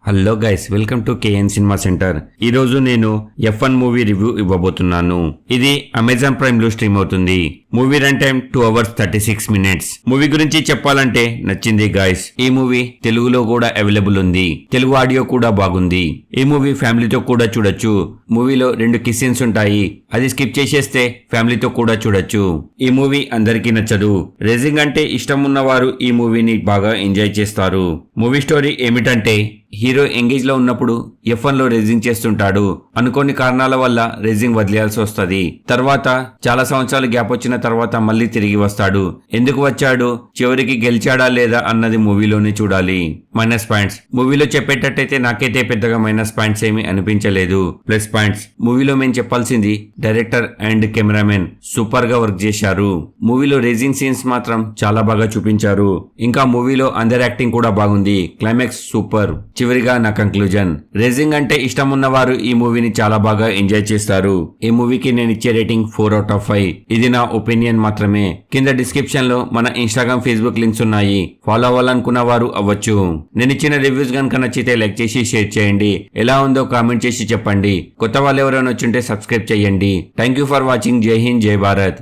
Hello guys, welcome to KN cinema centre. ఈ రోజు నేను F1 మూవీ రివ్యూ ఇవ్వబోతున్నాను. ఇది అమెజాన్ ప్రైమ్ లో స్ట్రీమ్ అవుతుంది. Movie run time 2 hours 36 minutes. Movie గురించి చెప్పాలంటే నచ్చింది గైస్. ఈ మూవీ తెలుగులో కూడా అవైలబుల్ ఉంది. తెలుగు ఆడియో కూడా బాగుంది. ఈ మూవీ ఫ్యామిలీతో కూడా చూడొచ్చు. మూవీలో 2 కిస్ సీన్స్ ఉంటాయి. అది స్కిప్ చేసేస్తే ఫ్యామిలీతో కూడా చూడొచ్చు. ఈ మూవీ అందరికీ నచ్చదు. రేసింగ్ అంటే ఇష్టం ఉన్నవారు ఈ మూవీని బాగా ఎంజాయ్ చేస్తారు. మూవీ స్టోరీ ఏమిటంటే, హీరో ఎంగేజ్ లో ఉన్నప్పుడు F1 లో రేసింగ్ చేస్తుంటాడు. అనుకోని కారణాల వల్ల రేసింగ్ వదిలేయాల్సి వస్తుంది. తర్వాత చాలా సంవత్సరాలు గ్యాప్ వచ్చిన తర్వాత మళ్ళీ తిరిగి వస్తాడు. ఎందుకు వచ్చాడు, చివరికి గెలిచాడా లేదా అన్నది మూవీలోనే చూడాలి. మైనస్ పాయింట్స్ మూవీలో చెప్పేటట్టయితే నాకైతే పెద్దగా మైనస్ పాయింట్స్ ఏమీ అనిపించలేదు. ప్లస్ పాయింట్స్ మూవీలో మేము చెప్పాల్సింది, డైరెక్టర్ అండ్ కెమెరామెన్ సూపర్ గా వర్క్ చేశారు. మూవీలో రేసింగ్ సీన్స్ మాత్రం చాలా బాగా చూపించారు. ఇంకా మూవీలో అందరి యాక్టింగ్ కూడా బాగుంది. Climax super. చివరిగా నా కంక్లూజన్, రేసింగ్ అంటే ఇష్టం ఉన్నవారు ఈ మూవీని చాలా బాగా ఎంజాయ్ చేస్తారు. ఈ మూవీకి నేను ఇచ్చే రేటింగ్ 4 out of 5. ఇది నా ఒపీనియన్ మాత్రమే. కింద డిస్క్రిప్షన్ లో మన ఇన్స్టాగ్రామ్, ఫేస్బుక్ లింక్స్ ఉన్నాయి. ఫాలో అవ్వాలనుకున్న వారు అవ్వచ్చు. నేను ఇచ్చిన రివ్యూస్ కనుక నచ్చితే లైక్ చేసి షేర్ చేయండి. ఎలా ఉందో కామెంట్ చేసి చెప్పండి. కొత్త వాళ్ళు ఎవరైనా వచ్చుంటే సబ్స్క్రైబ్ చేయండి. Thank you for watching. జై హింద్, జై భారత్.